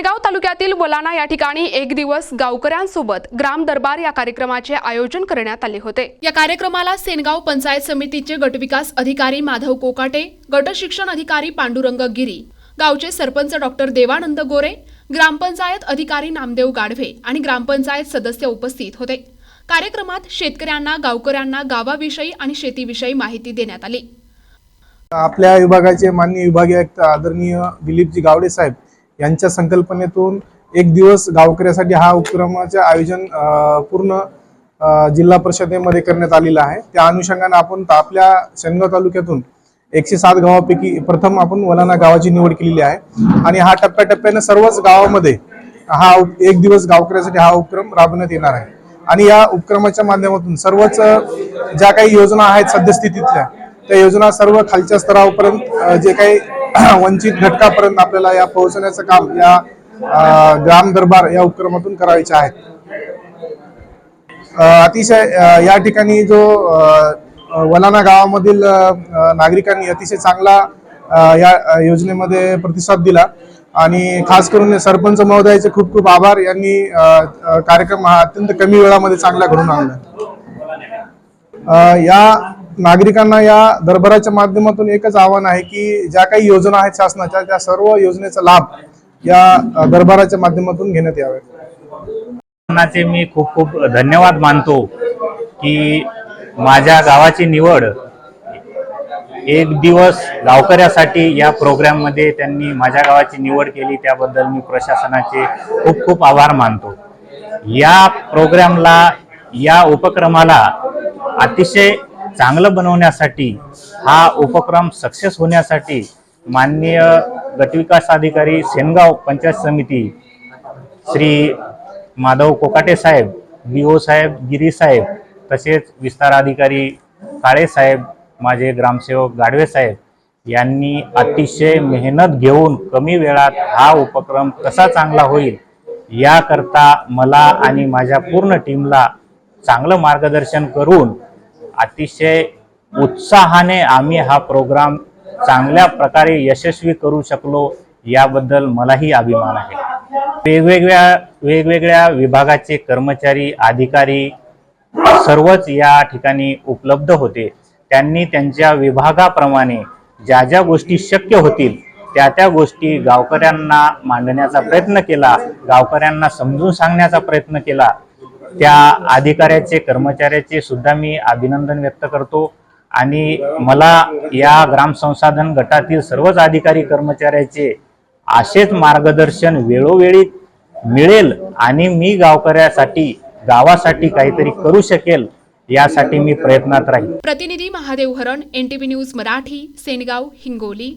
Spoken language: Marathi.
सेनगाव तालुक्यातील वलाना या ठिकाणी एक दिवस गावकऱ्यांसोबत ग्राम दरबार या कार्यक्रमाचे आयोजन करण्यात आले होते। या कार्यक्रमाला सेनगाव पंचायत समितीचे गटविकास अधिकारी माधव कोकाटे, गट शिक्षण अधिकारी पांडुरंग गिरी, गावचे सरपंच डॉक्टर देवानंद गोरे, ग्रामपंचायत अधिकारी नामदेव गाढवे आणि ग्रामपंचायत सदस्य उपस्थित होते। कार्यक्रमात शेतकऱ्यांना, गावकऱ्यांना गावाविषयी आणि शेतीविषयी माहिती देण्यात आली। आपल्या विभागाचे माननीय विभागीय आयुक्त आदरणीय दिलीपजी गावडे साहेब यांच्या संकल्पनेतून एक दिवस गावकऱ्यासाठी हा उपक्रमाचे आयोजन पूर्ण जिल्हा परिषदेमध्ये करण्यात आलेला आहे। त्या अनुषंगाने आपण आपल्या सेनगाव तालुक्यातून 107 गावांपैकी प्रथम आपण वलाना गावाची निवड केलेली आहे आणि हा टप्प्याटप्प्याने सर्वच गावांमध्ये हा एक दिवस गावकऱ्यासाठी हा उपक्रम राबवण्यात येणार आहे। आणि या उपक्रमाच्या माध्यमातून सर्वच ज्या काही योजना आहेत सद्यस्थितीतल्या त्या योजना सर्व खालच्या स्तरापर्यंत जे काही वंचित घटकापर्यंत आपल्याला या पोहोचण्याचं काम या ग्राम दरबार या उपक्रमातून करायचे आहेत। अतिशय या ठिकाणी जो वलाना गावामधील नागरिकांनी अतिशय चांगला या योजनेमध्ये प्रतिसाद दिला आणि खास करून सरपंच महोदयाचे खूप खूप आभार। यांनी कार्यक्रम हा अत्यंत कमी वेळामध्ये चांगला घडून आणला। या नागरिकांना या दरबाराच्या माध्यमातून एकच आव्हान आहे की ज्या काही योजना आहेत शासनाच्या त्या सर्व योजनेचा लाभ या दरबाराच्या माध्यमातून घेण्यात यावे। मी खूप खूप धन्यवाद मानतो की माझ्या गावाची निवड एक दिवस गावकऱ्यासाठी या प्रोग्राम मध्ये त्यांनी माझ्या गावाची निवड केली, त्याबद्दल मी प्रशासनाचे खूप खूप आभार मानतो। या प्रोग्रामला, या उपक्रमाला अतिशय चांगलं बनवण्यासाठी, हा उपक्रम सक्सेस होण्यासाठी माननीय गटविकास अधिकारी सेनगाव पंचायत समिती श्री माधव कोकाटे साहेब, बीओ साहेब, गिरी साहेब, तसेच विस्तार अधिकारी काळे साहेब, माझे ग्रामसेवक गाढवे साहेब यांनी अतिशय मेहनत घेऊन कमी वेळात हा उपक्रम कसा चांगला होईल याकरता मला आणि माझ्या पूर्ण टीमला चांगलं मार्गदर्शन करून अतिशय उत्साहाने आम्ही हा प्रोग्राम चांगल्या प्रकारे यशस्वी करू शकलो, याबद्दल मलाही अभिमान आहे। वेगवेगळ्या विभागाचे कर्मचारी, अधिकारी सर्वच या ठिकाणी उपलब्ध होते। त्यांनी त्यांच्या विभागाप्रमाणे ज्या ज्या गोष्टी शक्य होतील त्या गोष्टी गावकऱ्यांना मांडण्याचा प्रयत्न केला, गावकऱ्यांना समजून सांगण्याचा प्रयत्न केला। त्या अधिकाऱ्याचे, कर्मचाऱ्याचे सुद्धा मी अभिनंदन व्यक्त करतो आणि मला या ग्राम संसाधन गटातील सर्वच अधिकारी कर्मचाऱ्याचे असेच मार्गदर्शन वेळोवेळी मिळेल आणि मी गावकऱ्यासाठी, गावासाठी काहीतरी करू शकेल यासाठी मी प्रयत्नात राहील। प्रतिनिधी महादेव हरण, NTV न्यूज मराठी, सेनगाव, हिंगोली।